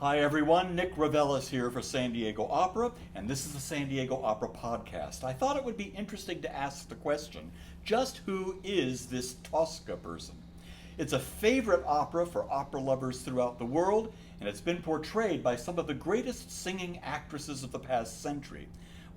Hi everyone, Nic Reveles here for San Diego Opera, and this is the San Diego Opera Podcast. I thought it would be interesting to ask the question, just who is this Tosca person? It's a favorite opera for opera lovers throughout the world, and it's been portrayed by some of the greatest singing actresses of the past century.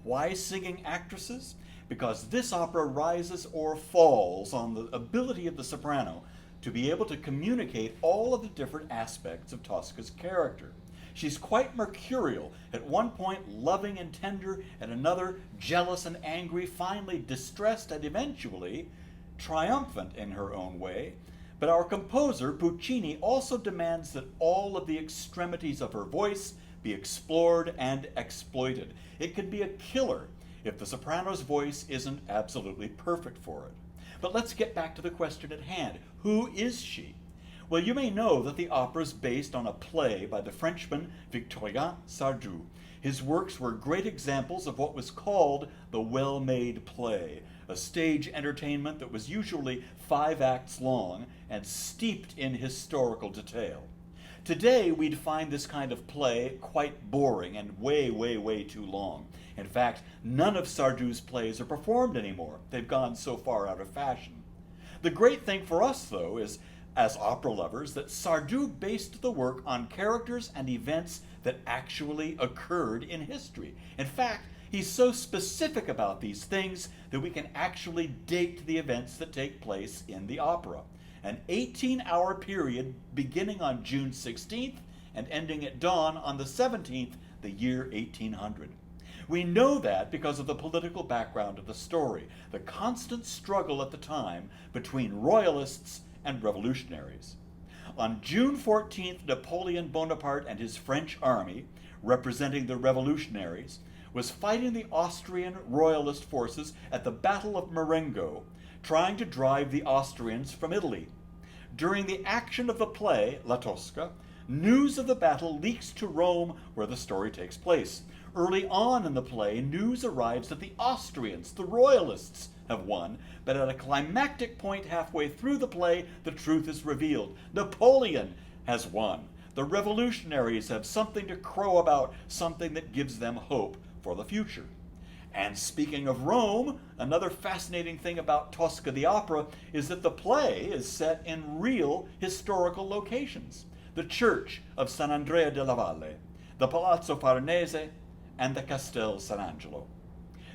Why singing actresses? Because this opera rises or falls on the ability of the soprano to be able to communicate all of the different aspects of Tosca's character. She's quite mercurial, at one point loving and tender, at another jealous and angry, finally distressed, and eventually triumphant in her own way. But our composer, Puccini, also demands that all of the extremities of her voice be explored and exploited. It could be a killer if the soprano's voice isn't absolutely perfect for it. But let's get back to the question at hand. Who is she? Well, you may know that the opera is based on a play by the Frenchman Victorien Sardou. His works were great examples of what was called the well-made play, a stage entertainment that was usually 5 acts long and steeped in historical detail. Today, we'd find this kind of play quite boring and way too long. In fact, none of Sardou's plays are performed anymore. They've gone so far out of fashion. The great thing for us, though, is, as opera lovers, that Sardou based the work on characters and events that actually occurred in history. In fact, he's so specific about these things that we can actually date the events that take place in the opera. An 18-hour period beginning on June 16th and ending at dawn on the 17th, the year 1800. We know that because of the political background of the story, the constant struggle at the time between royalists and revolutionaries. On June 14th, Napoleon Bonaparte and his French army, representing the revolutionaries, was fighting the Austrian royalist forces at the Battle of Marengo, trying to drive the Austrians from Italy. During the action of the play, La Tosca, news of the battle leaks to Rome, where the story takes place. Early on in the play, news arrives that the Austrians, the royalists, have won, but at a climactic point halfway through the play, the truth is revealed. Napoleon has won. The revolutionaries have something to crow about, something that gives them hope for the future. And speaking of Rome, another fascinating thing about Tosca the opera is that the play is set in real historical locations. The church of San Andrea della Valle, the Palazzo Farnese, and the Castel San Angelo.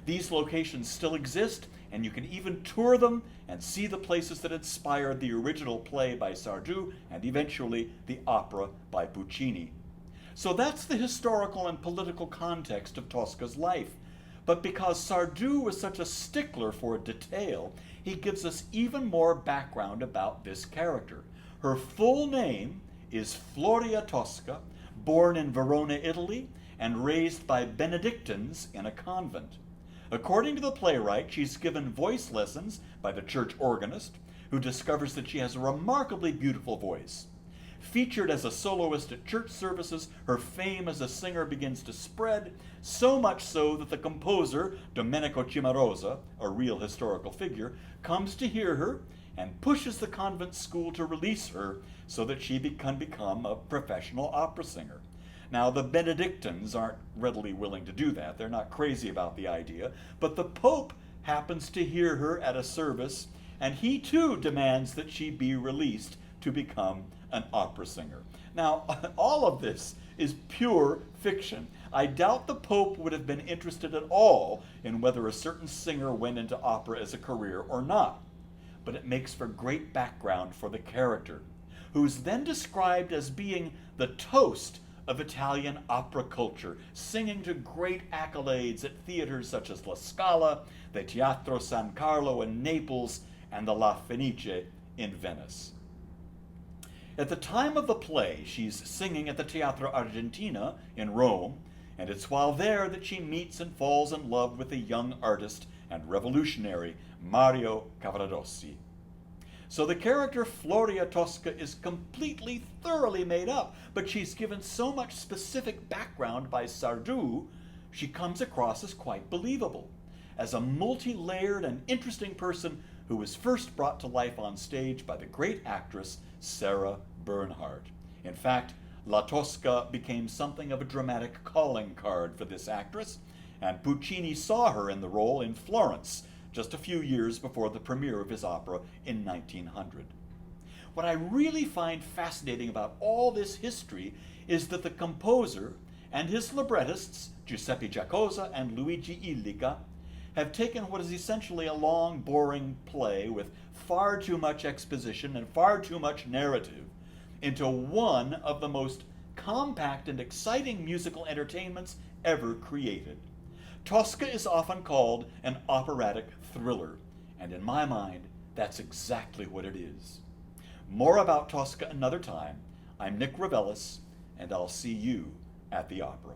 These locations still exist, and you can even tour them and see the places that inspired the original play by Sardou and eventually the opera by Puccini. So that's the historical and political context of Tosca's life. But because Sardou was such a stickler for detail, he gives us even more background about this character. Her full name is Floria Tosca, born in Verona, Italy, and raised by Benedictines in a convent. According to the playwright, she's given voice lessons by the church organist, who discovers that she has a remarkably beautiful voice. Featured as a soloist at church services, her fame as a singer begins to spread, so much so that the composer, Domenico Cimarosa, a real historical figure, comes to hear her and pushes the convent school to release her so that she can become a professional opera singer. Now, the Benedictines aren't readily willing to do that. They're not crazy about the idea, but the Pope happens to hear her at a service, and he too demands that she be released to become an opera singer. Now, all of this is pure fiction. I doubt the Pope would have been interested at all in whether a certain singer went into opera as a career or not. But it makes for great background for the character, who's then described as being the toast of Italian opera culture, singing to great accolades at theaters such as La Scala, the Teatro San Carlo in Naples, and the La Fenice in Venice. At the time of the play, she's singing at the Teatro Argentina in Rome, and it's while there that she meets and falls in love with the young artist and revolutionary Mario Cavaradossi. So the character Floria Tosca is completely, thoroughly made up, but she's given so much specific background by Sardou, she comes across as quite believable, as a multi-layered and interesting person who was first brought to life on stage by the great actress Sarah Bernhardt. In fact, La Tosca became something of a dramatic calling card for this actress, and Puccini saw her in the role in Florence just a few years before the premiere of his opera in 1900. What I really find fascinating about all this history is that the composer and his librettists, Giuseppe Giacosa and Luigi Illica, have taken what is essentially a long, boring play with far too much exposition and far too much narrative into one of the most compact and exciting musical entertainments ever created. Tosca is often called an operatic thriller, and in my mind, that's exactly what it is. More about Tosca another time. I'm Nic Reveles, and I'll see you at the opera.